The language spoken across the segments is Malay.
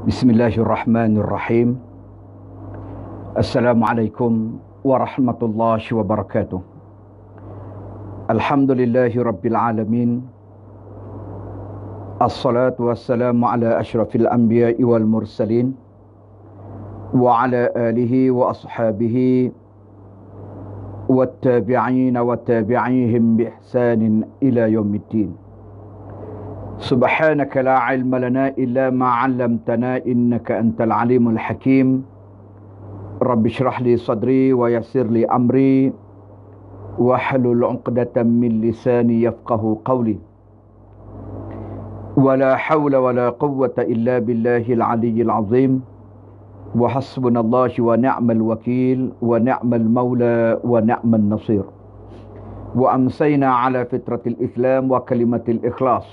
Bismillahirrahmanirrahim. Assalamualaikum warahmatullahi wabarakatuh. Alhamdulillahi rabbil alamin. Assalatu wassalamu ala ashrafil anbiya'i wal mursalin wa ala alihi wa ashabihi wattabi'ina wattabi'ihim bi ihsanin ila yaumiddin. Subhanaka la ilma lana illa ma 'allamtana innaka antal alimul hakim. Rabbi shrah li sadri wa yassir li amri wahlul 'uqdatam min lisani yafqahu qawli. Wala hawla wala quwwata illa billahil aliyyil azim. Wa hasbunallahu wa ni'mal wakil wa ni'mal maula wa ni'man nasir. Wa amsayna ala fitratil islam wa kalimatil ikhlas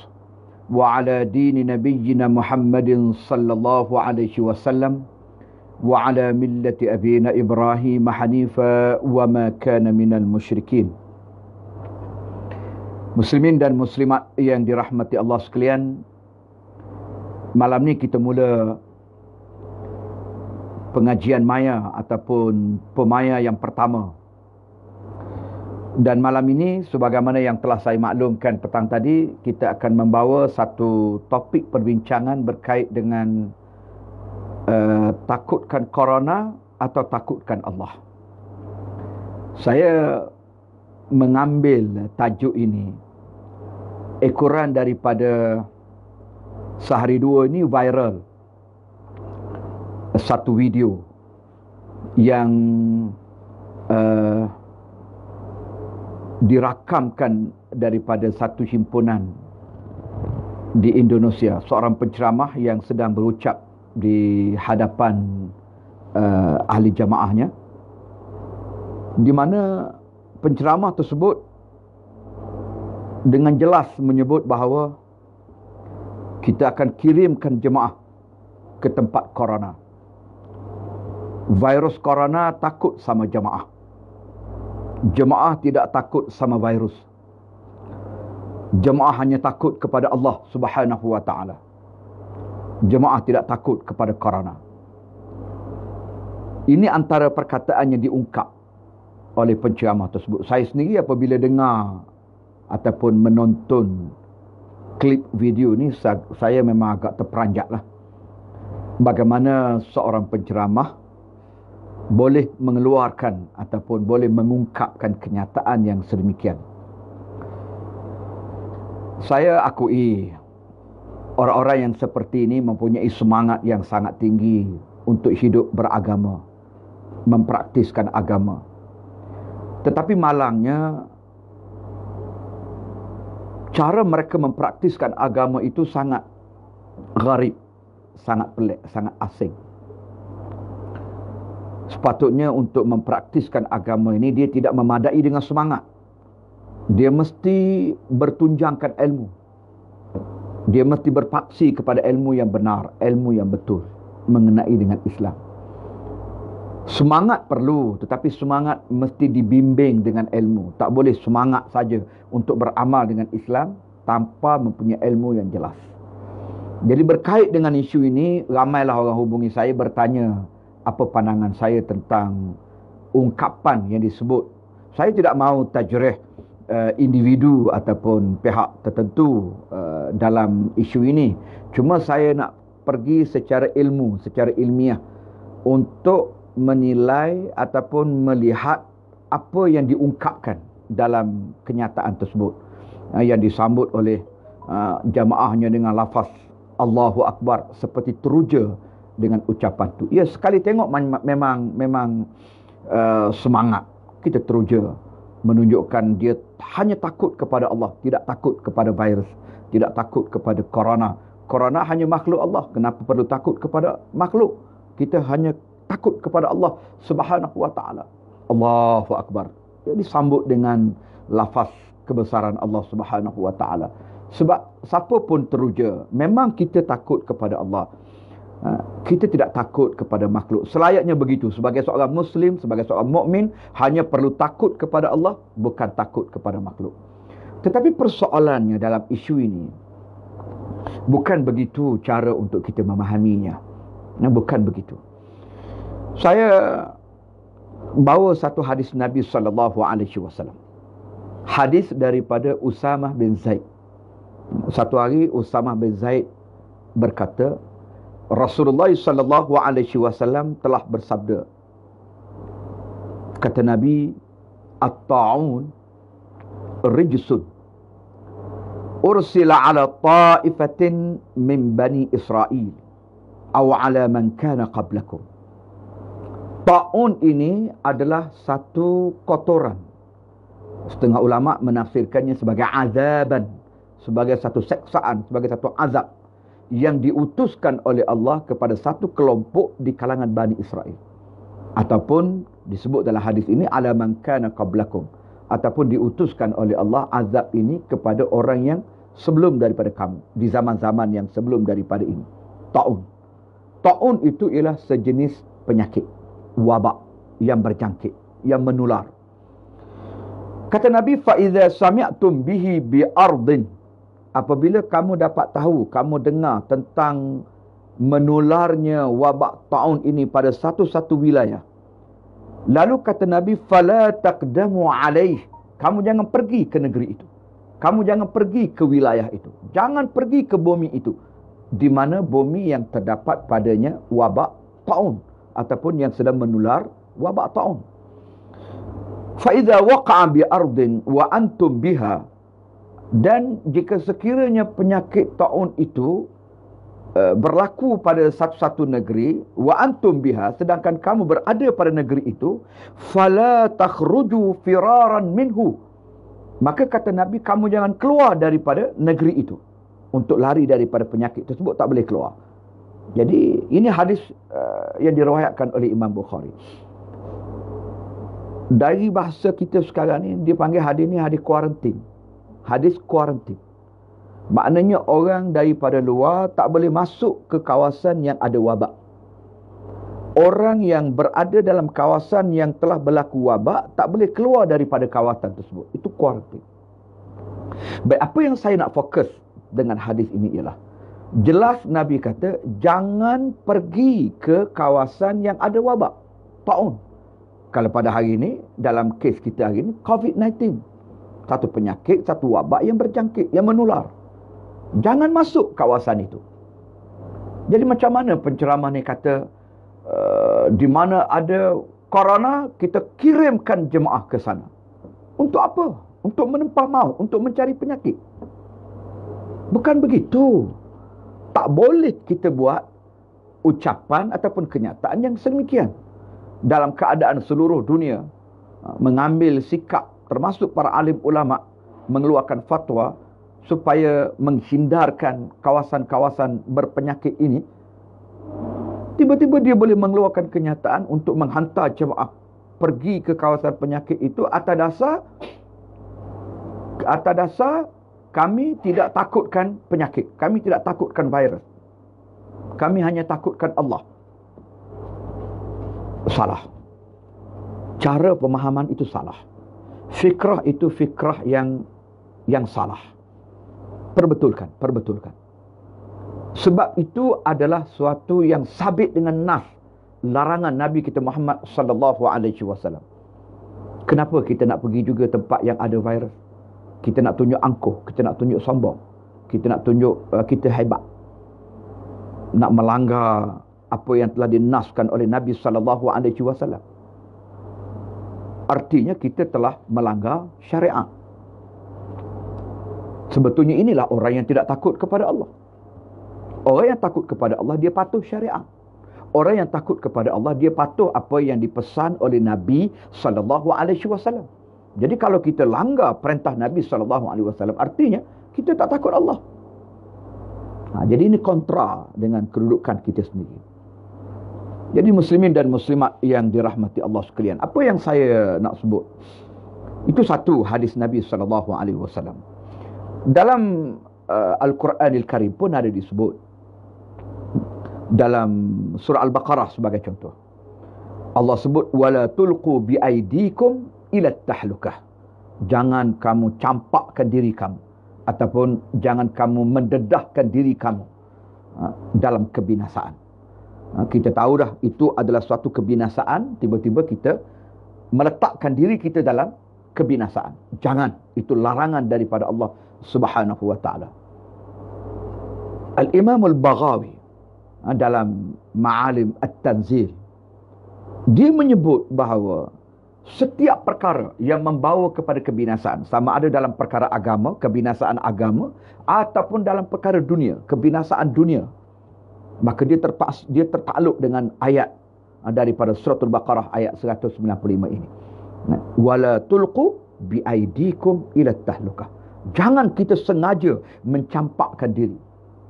wa ala dini nabiyyina Muhammadin sallallahu alaihi wasallam wa ala millati abina Ibrahim hanifa wa ma kana minal musyrikin. Muslimin dan muslimat yang dirahmati Allah sekalian, malam ni kita mula pengajian maya ataupun pemaya yang pertama. Dan malam ini, sebagaimana yang telah saya maklumkan petang tadi, kita akan membawa satu topik perbincangan berkait dengan takutkan corona atau takutkan Allah. Saya mengambil tajuk ini ekoran daripada sehari dua ini viral satu video yang dirakamkan daripada satu himpunan di Indonesia, seorang penceramah yang sedang berucap di hadapan ahli jamaahnya, di mana penceramah tersebut dengan jelas menyebut bahawa kita akan kirimkan jemaah ke tempat corona. Virus corona takut sama jemaah. Jemaah tidak takut sama virus. Jemaah hanya takut kepada Allah Subhanahu wa ta'ala. Jemaah tidak takut kepada corona. Ini antara perkataan yang diungkap oleh penceramah tersebut. Saya sendiri apabila dengar ataupun menonton klip video ni, saya memang agak terperanjat lah. Bagaimana seorang penceramah boleh mengeluarkan ataupun boleh mengungkapkan kenyataan yang sedemikian. Saya akui orang-orang yang seperti ini mempunyai semangat yang sangat tinggi untuk hidup beragama, mempraktiskan agama. Tetapi malangnya, cara mereka mempraktiskan agama itu sangat gharib, sangat pelik, sangat asing. Sepatutnya untuk mempraktiskan agama ini, dia tidak memadai dengan semangat. Dia mesti bertunjangkan ilmu. Dia mesti berpaksi kepada ilmu yang benar, ilmu yang betul mengenai dengan Islam. Semangat perlu, tetapi semangat mesti dibimbing dengan ilmu. Tak boleh semangat saja untuk beramal dengan Islam tanpa mempunyai ilmu yang jelas. Jadi berkait dengan isu ini, ramailah orang hubungi saya bertanya apa pandangan saya tentang ungkapan yang disebut. Saya tidak mahu tajrih individu ataupun pihak tertentu dalam isu ini. Cuma saya nak pergi secara ilmu, secara ilmiah untuk menilai ataupun melihat apa yang diungkapkan dalam kenyataan tersebut, yang disambut oleh jamaahnya dengan lafaz Allahu Akbar seperti teruja dengan ucapan tu. Ya, sekali tengok memang semangat. Kita teruja menunjukkan dia hanya takut kepada Allah, tidak takut kepada virus, tidak takut kepada corona. Corona hanya makhluk Allah. Kenapa perlu takut kepada makhluk? Kita hanya takut kepada Allah Subhanahu wa ta'ala. Allahu Akbar. Dia disambut dengan lafaz kebesaran Allah Subhanahu wa ta'ala. Sebab siapa pun teruja, memang kita takut kepada Allah. Kita tidak takut kepada makhluk. Selayaknya begitu. Sebagai seorang Muslim, sebagai seorang mukmin, hanya perlu takut kepada Allah, bukan takut kepada makhluk. Tetapi persoalannya dalam isu ini, bukan begitu cara untuk kita memahaminya. Bukan begitu. Saya bawa satu hadis Nabi SAW. Hadis daripada Usamah bin Zaid. Satu hari Usamah bin Zaid berkata, Rasulullah SAW telah bersabda. Kata Nabi, At-ta'un rijsun ursila ala ta'ifatin min bani Israel aw ala man kana qablakum. Ta'un ini adalah satu kotoran. Setengah ulama menafsirkannya sebagai azaban, sebagai satu seksaan, sebagai satu azab yang diutuskan oleh Allah kepada satu kelompok di kalangan Bani Israel. Ataupun disebut dalam hadis ini ala man kana qablakum, ataupun diutuskan oleh Allah azab ini kepada orang yang sebelum daripada kamu, di zaman-zaman yang sebelum daripada ini. Ta'un. Ta'un itu ialah sejenis penyakit, wabak yang berjangkit, yang menular. Kata Nabi, fa idza sami'tum bihi bi ardin, apabila kamu dapat tahu, kamu dengar tentang menularnya wabak ta'un ini pada satu-satu wilayah, lalu kata Nabi, fala taqdamu alaih, kamu jangan pergi ke negeri itu, kamu jangan pergi ke wilayah itu, jangan pergi ke bumi itu, di mana bumi yang terdapat padanya wabak ta'un, ataupun yang sedang menular wabak ta'un. Fa idza waqa'a bi ardin wa antum biha, dan jika sekiranya penyakit ta'un itu berlaku pada satu-satu negeri, wa antum biha, sedangkan kamu berada pada negeri itu, fala takhruju firaran minhu, maka kata Nabi, kamu jangan keluar daripada negeri itu untuk lari daripada penyakit tersebut, tak boleh keluar. Jadi ini hadis yang diriwayatkan oleh Imam Bukhari. Dari bahasa kita sekarang ni dipanggil hadis ni hadis kuarantin. Hadis kuarantin. Maknanya orang daripada luar tak boleh masuk ke kawasan yang ada wabak. Orang yang berada dalam kawasan yang telah berlaku wabak tak boleh keluar daripada kawasan tersebut. Itu kuarantin. Baik, apa yang saya nak fokus dengan hadis ini ialah, jelas Nabi kata jangan pergi ke kawasan yang ada wabak ta'un. Kalau pada hari ini, dalam kes kita hari ini, COVID-19, satu penyakit, satu wabak yang berjangkit, yang menular. Jangan masuk kawasan itu. Jadi macam mana penceramah ni kata, di mana ada corona, kita kirimkan jemaah ke sana. Untuk apa? Untuk menempah maut, untuk mencari penyakit. Bukan begitu. Tak boleh kita buat ucapan ataupun kenyataan yang sedemikian. Dalam keadaan seluruh dunia mengambil sikap, termasuk para alim ulama, mengeluarkan fatwa supaya menghindarkan kawasan-kawasan berpenyakit ini, tiba-tiba dia boleh mengeluarkan kenyataan untuk menghantar jemaah pergi ke kawasan penyakit itu atas dasar kami tidak takutkan penyakit, kami tidak takutkan virus, kami hanya takutkan Allah. Salah. Cara pemahaman itu salah. Fikrah itu fikrah yang salah. Perbetulkan. Sebab itu adalah suatu yang sabit dengan nas, larangan Nabi kita Muhammad sallallahu alaihi wasallam. Kenapa kita nak pergi juga tempat yang ada virus? Kita nak tunjuk angkuh, kita nak tunjuk sombong, kita nak tunjuk kita hebat, nak melanggar apa yang telah dinaskan oleh Nabi sallallahu alaihi wasallam. Artinya kita telah melanggar syariat. Sebetulnya inilah orang yang tidak takut kepada Allah. Orang yang takut kepada Allah, dia patuh syariat. Orang yang takut kepada Allah, dia patuh apa yang dipesan oleh Nabi sallallahu alaihi wasallam. Jadi kalau kita langgar perintah Nabi sallallahu alaihi wasallam, artinya kita tak takut Allah. Jadi ini kontra dengan kedudukan kita sendiri. Jadi muslimin dan muslimat yang dirahmati Allah sekalian, apa yang saya nak sebut itu satu hadis Nabi sallallahu alaihi wasallam. Dalam Al-Quranil Karim pun ada disebut, dalam surah Al-Baqarah sebagai contoh. Allah sebut wala tulqu biaidikum ila tahlukah. Jangan kamu campakkan diri kamu, ataupun jangan kamu mendedahkan diri kamu dalam kebinasaan. Kita tahu dah itu adalah suatu kebinasaan, tiba-tiba kita meletakkan diri kita dalam kebinasaan. Jangan, itu larangan daripada Allah Subhanahu wa taala. Al-Imam Al-Baghawi dalam Ma'alim At-Tanzil, dia menyebut bahawa setiap perkara yang membawa kepada kebinasaan, sama ada dalam perkara agama, kebinasaan agama, ataupun dalam perkara dunia, kebinasaan dunia, maka dia tertakluk dengan ayat daripada surah Al-Baqarah ayat 195 ini. Wala tulqu biaidikum ila tahlukah. Jangan kita sengaja mencampakkan diri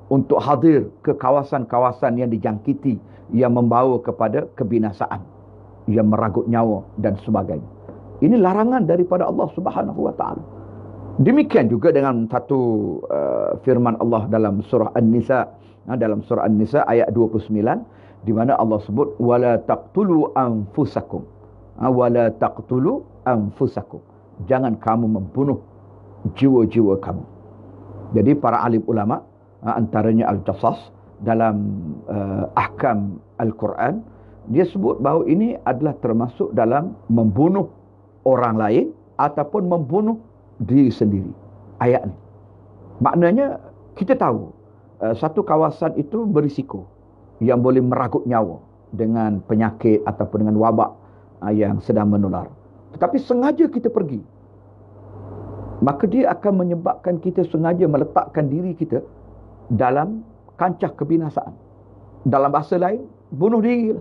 untuk hadir ke kawasan-kawasan yang dijangkiti yang membawa kepada kebinasaan, yang meragut nyawa dan sebagainya. Ini larangan daripada Allah Subhanahu wa taala. Demikian juga dengan satu firman Allah dalam surah An-Nisa, dalam surah An-Nisa ayat 29, di mana Allah sebut wala taqtulu anfusakum. Wala taqtulu anfusakum. Jangan kamu membunuh jiwa-jiwa kamu. Jadi para alim ulama, antaranya Al-Jassas dalam ahkam Al-Quran, dia sebut bahawa ini adalah termasuk dalam membunuh orang lain ataupun membunuh diri sendiri. Ayat ni maknanya kita tahu satu kawasan itu berisiko yang boleh meragut nyawa dengan penyakit ataupun dengan wabak yang sedang menular. Tetapi sengaja kita pergi, maka dia akan menyebabkan kita sengaja meletakkan diri kita dalam kancah kebinasaan. Dalam bahasa lain, bunuh diri.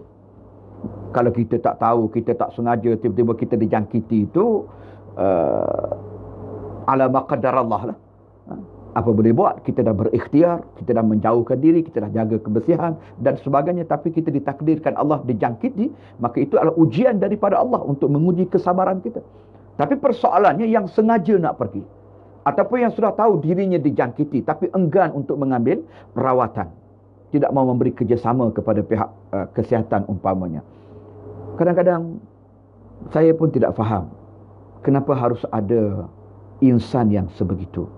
Kalau kita tak tahu, kita tak sengaja, tiba-tiba kita dijangkiti itu, ala ma qadarallah lah. Apa boleh buat? Kita dah berikhtiar, kita dah menjauhkan diri, kita dah jaga kebersihan dan sebagainya, tapi kita ditakdirkan Allah dijangkiti, maka itu adalah ujian daripada Allah untuk menguji kesabaran kita. Tapi persoalannya yang sengaja nak pergi, ataupun yang sudah tahu dirinya dijangkiti tapi enggan untuk mengambil perawatan, tidak mau memberi kerjasama kepada pihak kesihatan umpamanya. Kadang-kadang saya pun tidak faham kenapa harus ada insan yang sebegitu.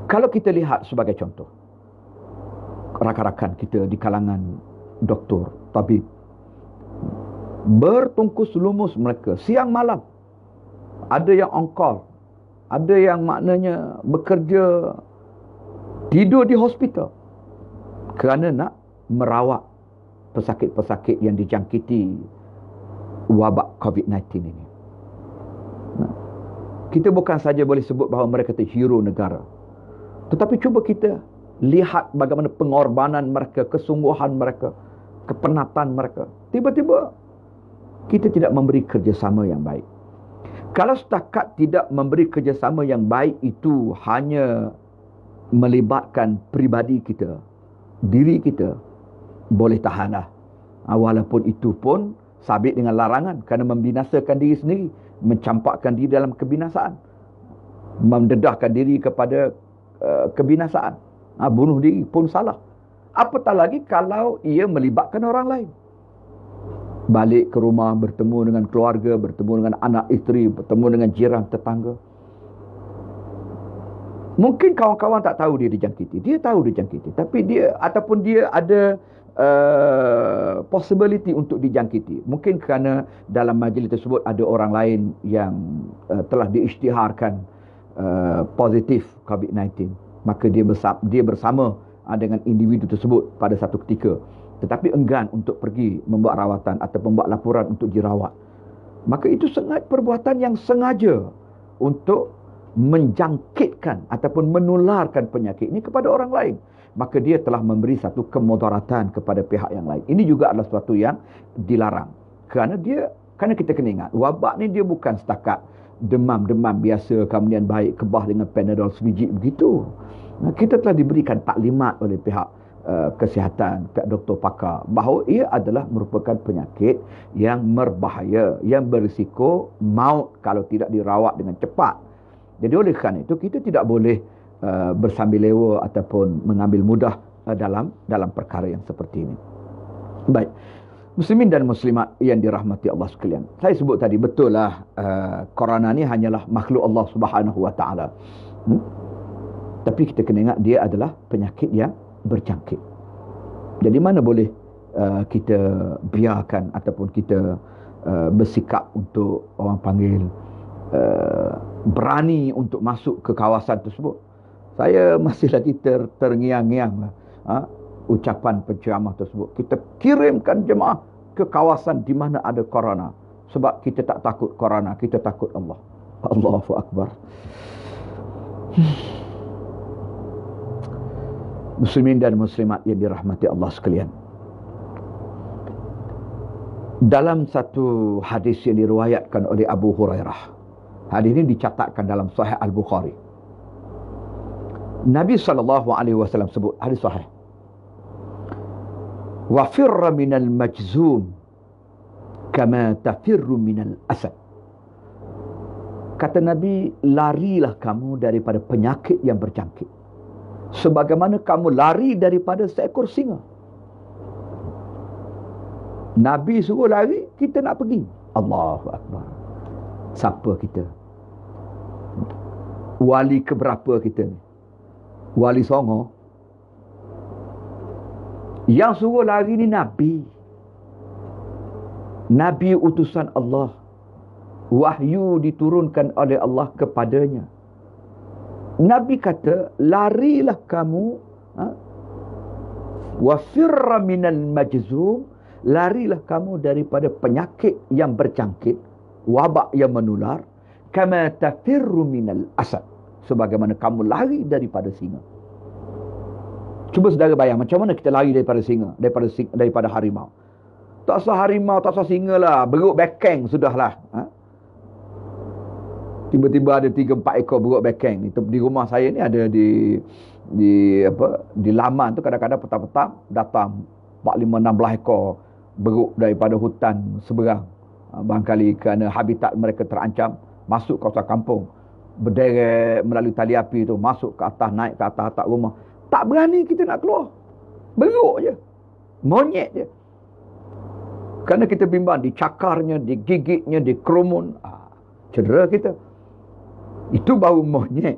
Kalau kita lihat sebagai contoh, rakan-rakan kita di kalangan doktor, tabib, bertungkus lumus mereka siang malam. Ada yang on call, ada yang maknanya bekerja, tidur di hospital kerana nak merawat pesakit-pesakit yang dijangkiti wabak COVID-19 ini. Kita bukan saja boleh sebut bahawa mereka itu hero negara, tetapi cuba kita lihat bagaimana pengorbanan mereka, kesungguhan mereka, kepenatan mereka. Tiba-tiba kita tidak memberi kerjasama yang baik. Kalau setakat tidak memberi kerjasama yang baik itu hanya melibatkan pribadi kita, diri kita, boleh tahanlah. Walaupun itu pun sabit dengan larangan, kerana membinasakan diri sendiri, mencampakkan diri dalam kebinasaan, mendedahkan diri kepada kebinasaan. Bunuh diri pun salah. Apatah lagi kalau ia melibatkan orang lain. Balik ke rumah, bertemu dengan keluarga, bertemu dengan anak isteri, bertemu dengan jiran tetangga. Mungkin kawan-kawan tak tahu dia dijangkiti. Dia tahu dia jangkiti, tapi dia ataupun dia ada possibility untuk dijangkiti. Mungkin kerana dalam majlis tersebut ada orang lain yang telah diisytiharkan positif COVID-19. Maka dia bersama dengan individu tersebut pada satu ketika, tetapi enggan untuk pergi membuat rawatan atau membuat laporan untuk dirawat. Maka itu perbuatan yang sengaja untuk menjangkitkan ataupun menularkan penyakit ini kepada orang lain. Maka dia telah memberi satu kemudaratan kepada pihak yang lain. Ini juga adalah sesuatu yang dilarang. Kerana kita kena ingat, wabak ni dia bukan setakat demam-demam biasa kemudian baik kebah dengan Panadol sebiji begitu. Kita telah diberikan taklimat oleh pihak kesihatan, pihak doktor pakar, bahawa ia adalah merupakan penyakit yang berbahaya, yang berisiko maut kalau tidak dirawat dengan cepat. Jadi oleh kerana itu kita tidak boleh bersambil lewa ataupun mengambil mudah dalam perkara yang seperti ini. Baik, muslimin dan muslimat yang dirahmati Allah sekalian, saya sebut tadi, betul lah corona ni hanyalah makhluk Allah Subhanahu wa taala. Tapi kita kena ingat dia adalah penyakit yang berjangkit. Jadi mana boleh kita biarkan ataupun kita bersikap untuk orang panggil berani untuk masuk ke kawasan tersebut. Saya masih lagi terngiang-ngiang lah, ucapan penceramah tersebut. Kita kirimkan jemaah ke kawasan di mana ada corona. Sebab kita tak takut corona, kita takut Allah. Allahu Akbar. Muslimin dan muslimat yang dirahmati Allah sekalian. Dalam satu hadis yang diriwayatkan oleh Abu Hurairah. Hadis ini dicatatkan dalam Sahih Al-Bukhari. Nabi SAW sebut, hadis sahih. Wa firra minal majzum kama tafirru minal asad. Kata Nabi, larilah kamu daripada penyakit yang berjangkit sebagaimana kamu lari daripada seekor singa. Nabi suruh lari, kita nak pergi. Allahu Akbar. Siapa kita? Wali keberapa kita ni? Wali Songo. Yang suruh lari ni Nabi. Nabi utusan Allah. Wahyu diturunkan oleh Allah kepadanya. Nabi kata, larilah kamu. Wa firra minal majzum. Larilah kamu daripada penyakit yang berjangkit, wabak yang menular. Kama tafirru minal asad. Sebagaimana kamu lari daripada singa. Cuba saudara bayang, macam mana kita lari daripada singa, daripada harimau. Tak sah harimau, tak sah singa lah. Beruk bekeng sudahlah. Tiba-tiba ada 3-4 ekor beruk bekeng. Di rumah saya ni ada di laman tu, kadang-kadang petang-petang datang 4-5-16 ekor beruk daripada hutan seberang. Barangkali kerana habitat mereka terancam, masuk kawasan kampung. Berderet melalui tali api tu, masuk ke atas, naik ke atas atap rumah. Tak berani kita nak keluar. Beruk je. Monyet je. Kerana kita bimbang dicakarnya, digigitnya, dikerumun. Cedera kita. Itu baru monyet.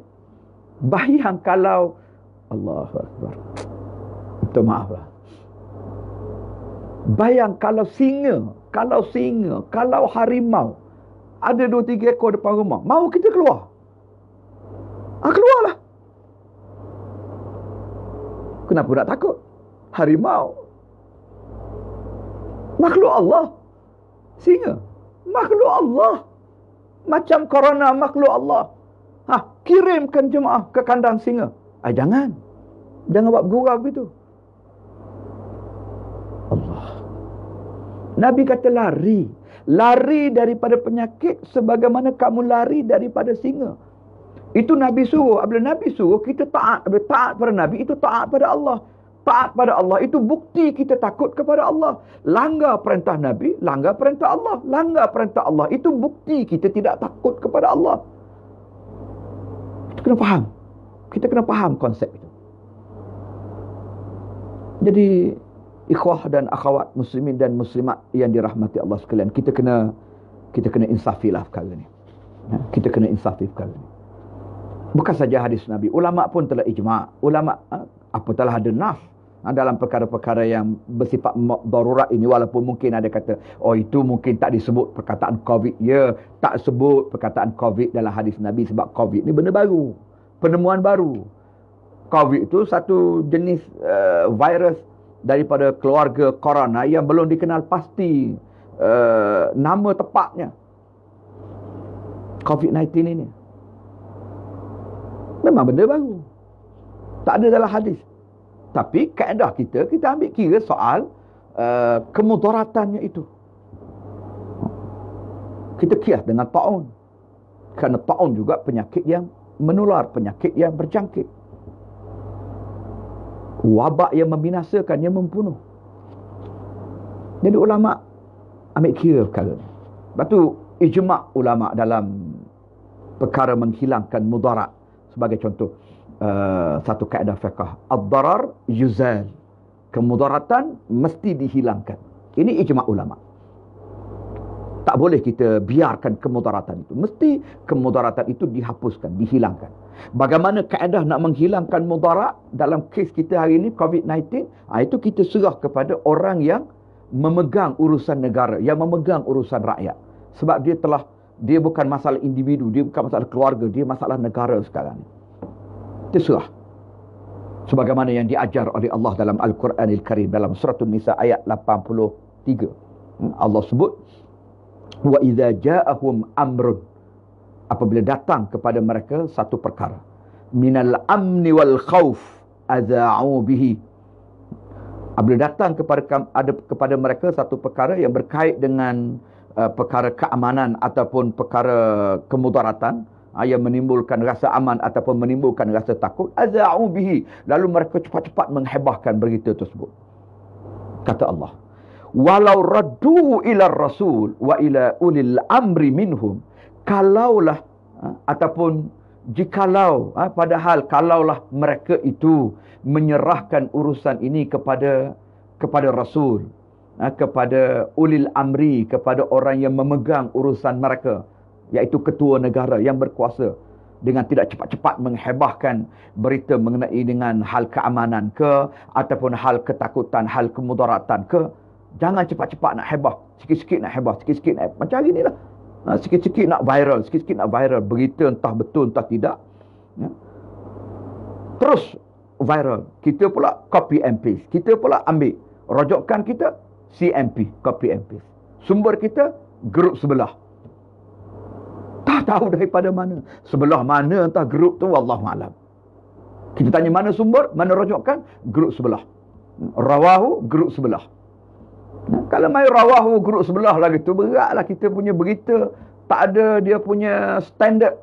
Bayang kalau Allahu Akbar. Minta maaf lah. Bayang kalau singa, kalau harimau ada 2-3 ekor depan rumah, mau kita keluar? Keluarlah. Kenapa nak takut? Harimau makhluk Allah. Singa makhluk Allah. Macam corona makhluk Allah. Kirimkan jemaah ke kandang singa. Jangan buat bergurau begitu. Allah. Nabi kata lari daripada penyakit sebagaimana kamu lari daripada singa. Itu Nabi suruh. Apabila Nabi suruh, kita taat. Apabila taat pada Nabi, itu taat pada Allah. Taat pada Allah itu bukti kita takut kepada Allah. Langgar perintah Nabi, langgar perintah Allah. Langgar perintah Allah itu bukti kita tidak takut kepada Allah. Kita kena faham. Kita kena faham konsep itu. Jadi, ikhwah dan akhwat muslimin dan muslimat yang dirahmati Allah sekalian, kita kena insafilah perkara ni. Kita kena insafi perkara ni. Bukan saja hadis Nabi, ulama pun telah ijma'. Ulama telah ada nas dalam perkara-perkara yang bersifat darurat ini, walaupun mungkin ada kata, itu mungkin tak disebut perkataan COVID. Ya, tak sebut perkataan COVID dalam hadis Nabi sebab COVID ni benda baru, penemuan baru. COVID itu satu jenis virus daripada keluarga corona yang belum dikenal pasti nama tepatnya. COVID-19 ini memang benda baru, tak ada dalam hadis. Tapi kaedah kita ambil kira soal kemudaratannya itu. Kita kias dengan ta'un, kerana ta'un juga penyakit yang menular, penyakit yang berjangkit, wabak yang membinasakan, yang membunuh. Jadi ulama ambil kira perkara ni. Lepas tu ijma' ulama dalam perkara menghilangkan mudarat. Sebagai contoh, satu kaedah fiqh, ad-darar yuzal, kemudaratan mesti dihilangkan. Ini ijma' ulama. Tak boleh kita biarkan kemudaratan itu. Mesti kemudaratan itu dihapuskan, dihilangkan. Bagaimana kaedah nak menghilangkan mudarat dalam kes kita hari ini COVID-19? Itu kita serah kepada orang yang memegang urusan negara, yang memegang urusan rakyat. Sebab dia bukan masalah individu, dia bukan masalah keluarga, dia masalah negara sekarang. Terserah. Sebagaimana yang diajar oleh Allah dalam Al-Quranil Karim, dalam surah An-Nisa ayat 83. Allah sebut, wa idza ja'ahum amrun, apabila datang kepada mereka satu perkara, minal amni wal khauf adza'u bihi, apabila datang kepada mereka satu perkara yang berkait dengan perkara keamanan ataupun perkara kemudaratan, yang menimbulkan rasa aman ataupun menimbulkan rasa takut, adza'u bihi, lalu mereka cepat-cepat menghebahkan berita tersebut. Kata Allah, walau radduhu ila rasul wa ila ulil amri minhum, kalaulah ataupun jikalau, padahal kalaulah mereka itu menyerahkan urusan ini kepada rasul, kepada ulil amri, kepada orang yang memegang urusan mereka, iaitu ketua negara yang berkuasa, dengan tidak cepat-cepat menghebahkan berita mengenai dengan hal keamanan ke, ataupun hal ketakutan, hal kemudaratan ke. Jangan cepat-cepat nak hebah, sikit-sikit nak hebah, sikit-sikit nak hebah. Macam hari ni lah, sikit-sikit nak viral, sikit-sikit nak viral, berita entah betul entah tidak, terus viral. Kita pula copy and paste, kita pula ambil rojokan kita CMP, copy and paste, sumber kita grup sebelah, tak tahu daripada mana, sebelah mana entah grup tu, wallahualam. Kita tanya mana sumber, mana rojokan, grup sebelah, rawahu grup sebelah. Kalau main rawahu grup sebelah lagi tu, beratlah kita punya berita, tak ada dia punya standard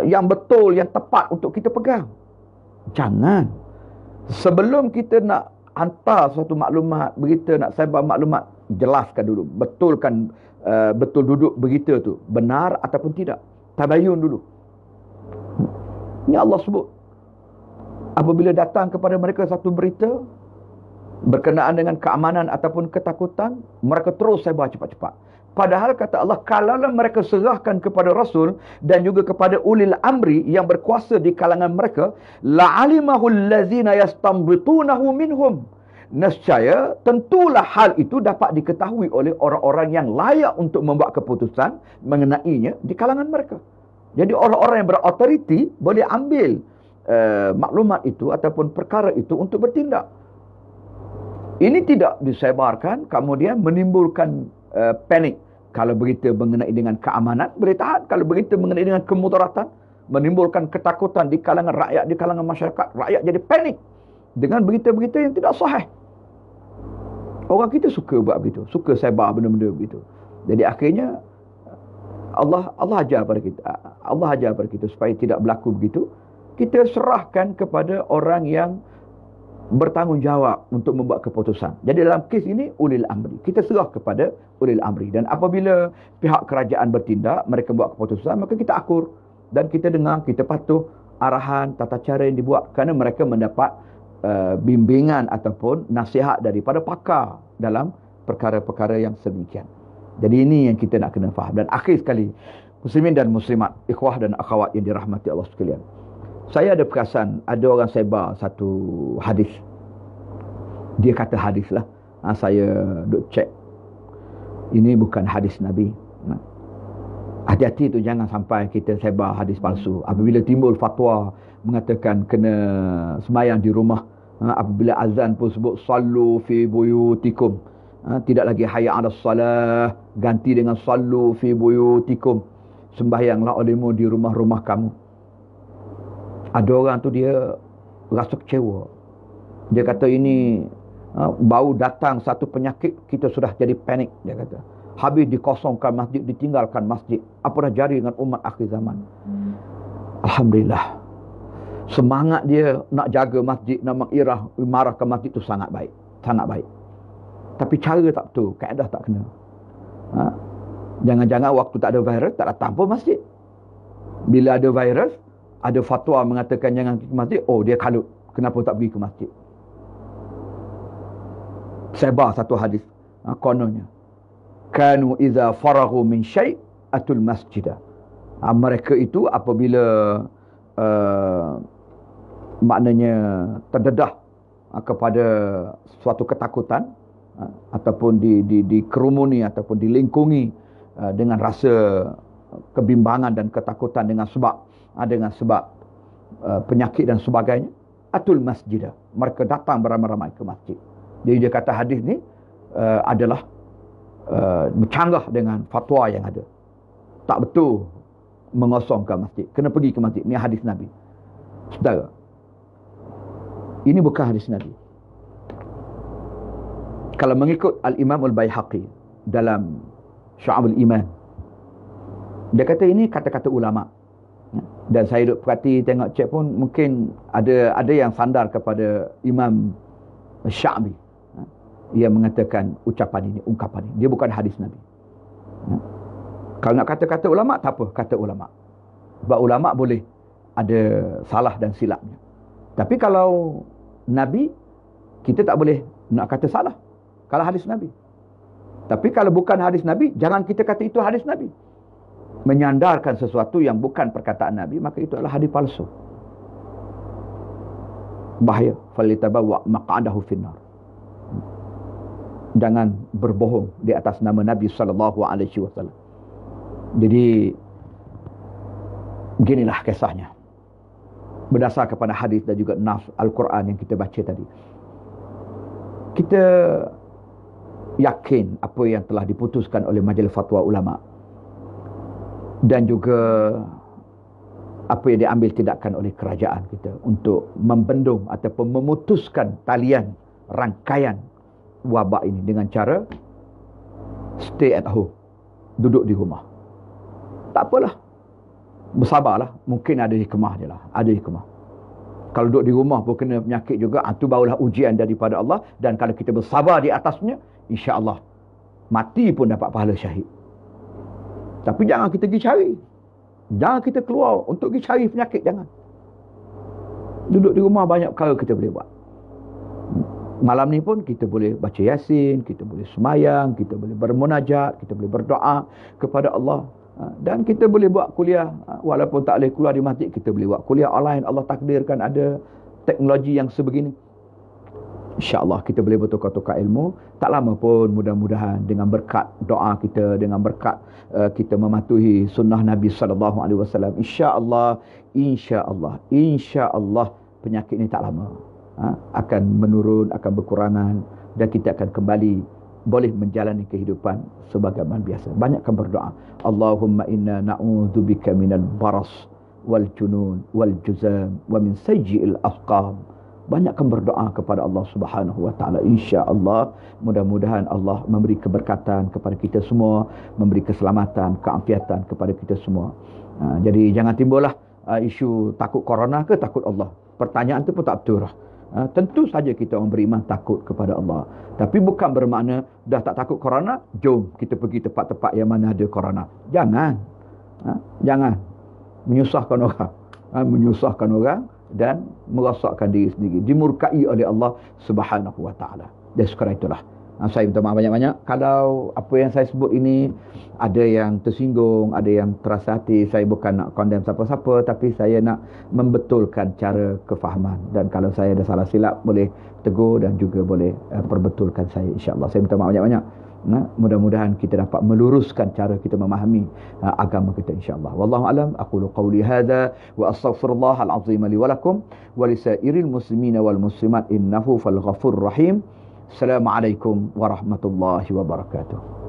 yang betul, yang tepat untuk kita pegang. Jangan, sebelum kita nak hantar suatu maklumat, berita, nak sebar maklumat, jelaskan dulu, betulkan, betul duduk berita tu benar ataupun tidak, tabayun dulu. Ini Allah sebut, apabila datang kepada mereka satu berita berkenaan dengan keamanan ataupun ketakutan, mereka terus sebar cepat-cepat. Padahal kata Allah, kalaulah mereka serahkan kepada Rasul dan juga kepada ulil amri yang berkuasa di kalangan mereka, la'alimahu allazina yastambitunahu minhum, nescaya tentulah hal itu dapat diketahui oleh orang-orang yang layak untuk membuat keputusan mengenainya di kalangan mereka. Jadi orang-orang yang berautoriti boleh ambil maklumat itu ataupun perkara itu untuk bertindak. Ini tidak disebarkan kemudian menimbulkan panik. Kalau berita mengenai dengan keamanan, boleh tahan. Kalau berita mengenai dengan kemudaratan, menimbulkan ketakutan di kalangan rakyat, di kalangan masyarakat, rakyat jadi panik dengan berita-berita yang tidak sahih. Orang kita suka buat begitu, suka sebar benda-benda begitu. Jadi akhirnya Allah ajar pada kita, Allah ajar pada kita supaya tidak berlaku begitu. Kita serahkan kepada orang yang bertanggungjawab untuk membuat keputusan. Jadi dalam kes ini ulil amri, kita serah kepada ulil amri, dan apabila pihak kerajaan bertindak, mereka buat keputusan, maka kita akur dan kita dengar, kita patuh arahan tata cara yang dibuat, kerana mereka mendapat bimbingan ataupun nasihat daripada pakar dalam perkara-perkara yang sedemikian. Jadi ini yang kita nak kena faham. Dan akhir sekali, muslimin dan muslimat, ikhwah dan akhwat yang dirahmati Allah sekalian, saya ada perasan ada orang sebar satu hadis. Dia kata hadis lah. Saya duk cek, ini bukan hadis Nabi. Hati-hati tu, jangan sampai kita sebar hadis palsu. Apabila timbul fatwa mengatakan kena sembahyang di rumah, apabila azan pun sebut sallu fi buyutikum, tidak lagi hayya 'alas salah, ganti dengan sallu fi buyutikum, sembahyanglah olehmu di rumah-rumah kamu. Ada orang tu dia rasa kecewa. Dia kata ini baru datang satu penyakit, kita sudah jadi panik. Dia kata habis dikosongkan masjid, ditinggalkan masjid, apa dah jadi dengan umat akhir zaman. Alhamdulillah, semangat dia nak jaga masjid, nak mengimarahkan masjid tu sangat baik, sangat baik. Tapi cara tak betul, kaedah tak kena. Jangan-jangan waktu tak ada virus, tak datang pun masjid. Bila ada virus, ada fatwa mengatakan jangan pergi ke masjid, oh dia kalut, kenapa tak pergi ke masjid. Sebar satu hadis, kononnya, kanu iza farahu min syai' atul masjidah. Mereka itu apabila maknanya terdedah kepada suatu ketakutan, ataupun dikerumuni ataupun dilingkungi dengan rasa kebimbangan dan ketakutan dengan sebab penyakit dan sebagainya, atul masjid, mereka datang beramai-ramai ke masjid. Jadi dia kata hadis ni adalah bercanggah dengan fatwa yang ada. Tak betul mengosongkan masjid, kena pergi ke masjid. Ni hadis Nabi. Saudara, ini bukan hadis Nabi. Kalau mengikut Al-Imam Al-Baihaqi dalam Syu'abul Iman, dia kata ini kata-kata ulama. Dan saya duduk perhati, tengok cek pun, mungkin ada yang sandar kepada Imam Sya'bi. Ia mengatakan ucapan ini, ungkapan ini. Dia bukan hadis Nabi. Kalau nak kata-kata ulama, tak apa, kata ulama. Sebab ulama boleh ada salah dan silapnya. Tapi kalau Nabi, kita tak boleh nak kata salah kalau hadis Nabi. Tapi kalau bukan hadis Nabi, jangan kita kata itu hadis Nabi. Menyandarkan sesuatu yang bukan perkataan Nabi, maka itu adalah hadis palsu. Bahaya. Falitabawa maq'adahu finnar. Jangan berbohong di atas nama Nabi SAW. Jadi beginilah kisahnya, berdasar kepada hadis dan juga nas Al-Quran yang kita baca tadi. Kita yakin apa yang telah diputuskan oleh Majlis Fatwa Ulama dan juga apa yang diambil tindakan oleh kerajaan kita untuk membendung ataupun memutuskan talian rangkaian wabak ini dengan cara stay at home, duduk di rumah. Tak apalah, bersabarlah, mungkin ada hikmah je lah, ada hikmah. Kalau duduk di rumah pun kena penyakit juga, itu barulah ujian daripada Allah. Dan kalau kita bersabar di atasnya, insya-Allah mati pun dapat pahala syahid. Tapi jangan kita pergi cari, jangan kita keluar untuk pergi cari penyakit, jangan. Duduk di rumah banyak perkara kita boleh buat. Malam ni pun kita boleh baca Yasin, kita boleh semayang, kita boleh bermunajat, kita boleh berdoa kepada Allah. Dan kita boleh buat kuliah, walaupun tak boleh keluar di masjid, kita boleh buat kuliah online. Allah takdirkan ada teknologi yang sebegini. InsyaAllah kita boleh bertukar-tukar ilmu. Tak lama pun mudah-mudahan dengan berkat doa kita, dengan berkat kita mematuhi sunnah Nabi SAW, insyaAllah penyakit ini tak lama akan menurun, akan berkurangan, dan kita akan kembali boleh menjalani kehidupan sebagaimana biasa. Banyakkan berdoa. Allahumma inna na'udzubika minal baras wal junun wal juzam wa min sayyi'il asqam. Banyakkan berdoa kepada Allah Subhanahu wa taala. Insya-Allah mudah-mudahan Allah memberi keberkatan kepada kita semua, memberi keselamatan, keafiatan kepada kita semua. Jadi jangan timbullah isu takut corona ke takut Allah. Pertanyaan itu pun tak betul lah. Tentu saja kita orang beriman takut kepada Allah. Tapi bukan bermakna dah tak takut corona, jom kita pergi tempat-tempat yang mana ada corona. Jangan. Jangan menyusahkan orang. Menyusahkan orang dan merosakkan diri sendiri. Dimurkai oleh Allah Subhanahu wa taala. Dan sekarang itulah. Saya minta maaf banyak-banyak kalau apa yang saya sebut ini ada yang tersinggung, ada yang terasa hati. Saya bukan nak condemn siapa-siapa, tapi saya nak membetulkan cara kefahaman. Dan kalau saya ada salah silap, boleh tegur dan juga boleh perbetulkan saya, insya-Allah. Saya minta maaf banyak-banyak. Mudah-mudahan kita dapat meluruskan cara kita memahami agama kita, insya-Allah. Wallahu alam, aqulu qawli hadza wa astaghfirullahal azim li wa lakum wa lisairil muslimina wal muslimat innahu fal ghafurur rahim. Assalamualaikum warahmatullahi wabarakatuh.